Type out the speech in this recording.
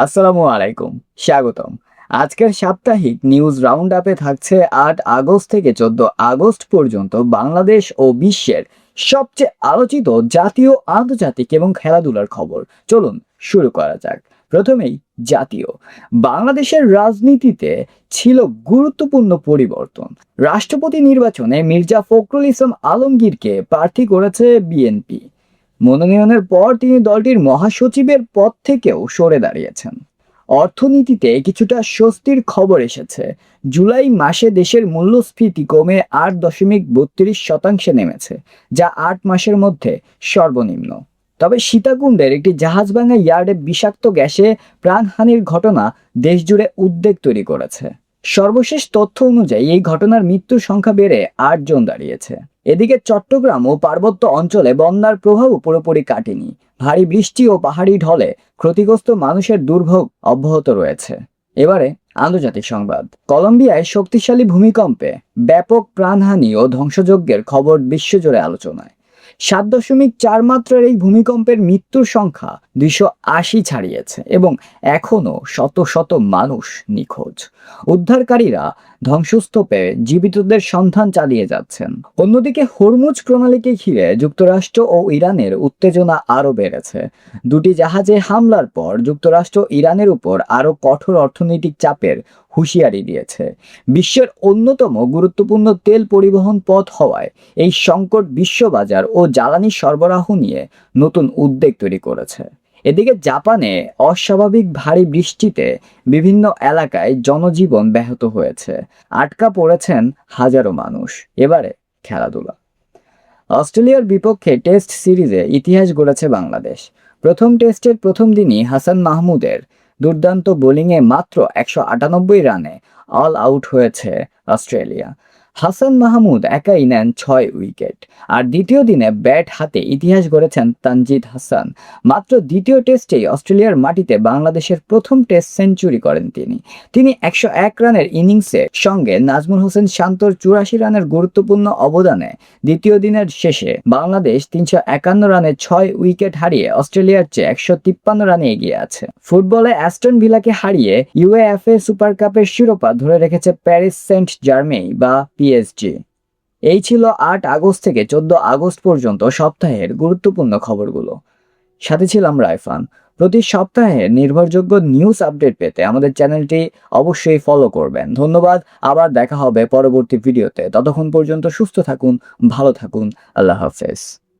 আসসালামু আলাইকুম, স্বাগতম। আজকের সাপ্তাহিক নিউজ রাউন্ড আপে থাকছে ৮ আগস্ট থেকে ১৪ আগস্ট পর্যন্ত বাংলাদেশ ও বিশ্বের সবচেয়ে আলোচিত জাতীয়, আন্তর্জাতিক এবং খেলাধুলার খবর। চলুন শুরু করা যাক। প্রথমেই জাতীয়। বাংলাদেশের রাজনীতিতে ছিল গুরুত্বপূর্ণ পরিবর্তন। রাষ্ট্রপতি নির্বাচনে মির্জা ফখরুল ইসলাম আলমগীরকে প্রার্থী করেছে বিএনপি। মনোনয়নের পর তিনি দলটির মহাসচিবের পদ থেকেও সরে দাঁড়িয়েছেন। অর্থনীতিতে কিছুটা স্বস্তির খবর এসেছে। জুলাই মাসে দেশের মূল্যস্ফীতি কমে ৮.৩২% নেমেছে, যা ৮ মাসের মধ্যে সর্বনিম্ন। তবে সীতাকুণ্ডের একটি জাহাজভাঙা ইয়ার্ডে বিষাক্ত গ্যাসে প্রাণহানির ঘটনা দেশজুড়ে উদ্বেগ তৈরি করেছে। সর্বশেষ তথ্য অনুযায়ী এই ঘটনার মৃত্যুর সংখ্যা বেড়ে ৮ জন দাঁড়িয়েছে। এদিকে চট্টগ্রাম ও পার্বত্য অঞ্চলে বন্যার প্রভাবও পুরোপুরি কাটেনি। ভারী বৃষ্টি ও পাহাড়ি ঢলে ক্ষতিগ্রস্ত মানুষের দুর্ভোগ অব্যাহত রয়েছে। এবারে আন্তর্জাতিক সংবাদ। কলম্বিয়ায় শক্তিশালী ভূমিকম্পে ব্যাপক প্রাণহানি ও ধ্বংসযজ্ঞের খবর বিশ্বজুড়ে আলোচনায়। ৭.৪ মাত্রার এই ভূমিকম্পের মৃত্যুর সংখ্যা ২৮০ ছাড়িয়েছে এবং এখনও শত শত মানুষ নিখোঁজ। উদ্ধারকারীরা ধ্বংসস্তূপে জীবিতদের সন্ধান চালিয়ে যাচ্ছেন। অন্যদিকে হরমুজ প্রণালীকে ঘিরে যুক্তরাষ্ট্র ও ইরানের উত্তেজনা আরও বেড়েছে। দুটি জাহাজে হামলার পর যুক্তরাষ্ট্র ইরানের উপর আরও কঠোর অর্থনৈতিক চাপের হুঁশিয়ারি দিয়েছে। বিশ্বের অন্যতম গুরুত্বপূর্ণ তেল পরিবহন পথ হওয়ায় এই সংকট বিশ্ববাজার ও জ্বালানি সরবরাহ নিয়ে নতুন উদ্বেগ তৈরি করেছে। এদিকে জাপানে অস্বাভাবিক ভারী বৃষ্টিতে বিভিন্ন এলাকায় জনজীবন ব্যাহত হয়েছে। আটকা পড়েছেন হাজারো মানুষ। এবারে খেলাধুলা। অস্ট্রেলিয়ার বিপক্ষে টেস্ট সিরিজে ইতিহাস গড়েছে বাংলাদেশ। প্রথম টেস্টের প্রথম দিনই হাসান মাহমুদের দুর্দান্ত বোলিংয়ে মাত্র ১৯৮ রানে অল আউট হয়েছে অস্ট্রেলিয়া। হাসান মাহমুদ একাই নেন ৬ উইকেট। আর দ্বিতীয় দিনে ব্যাট হাতে ইতিহাস গড়েছেন তানজিদ হাসান। মাত্র দ্বিতীয় টেস্টেই অস্ট্রেলিয়ার মাটিতে বাংলাদেশের প্রথম টেস্ট সেঞ্চুরি করেন তিনি ১০১ রানের ইনিংসের সঙ্গে নাজমুল হোসেন শান্তর ৮৪ রানের গুরুত্বপূর্ণ অবদানে দ্বিতীয় দিনের শেষে বাংলাদেশ ৩৫১ রানে ৬ উইকেট হারিয়ে অস্ট্রেলিয়ার চেয়ে ১৫৩ রানে এগিয়ে আছে। ফুটবলে অ্যাস্টন ভিলাকে হারিয়ে ইউএফএ সুপার কাপের শিরোপা ধরে রেখেছে প্যারিস সেন্ট জার্মেই বা পিএসজি। এই ছিল ৮ আগস্ট থেকে ১৪ আগস্ট পর্যন্ত সপ্তাহের গুরুত্বপূর্ণ খবরগুলো। সাথে ছিলাম রায়ফান। প্রতি সপ্তাহে নির্ভরযোগ্য নিউজ আপডেট পেতে আমাদের চ্যানেলটি অবশ্যই ফলো করবেন। ধন্যবাদ। আবার দেখা হবে পরবর্তী ভিডিওতে। ততক্ষণ পর্যন্ত সুস্থ থাকুন, ভালো থাকুন। আল্লাহ হাফেজ।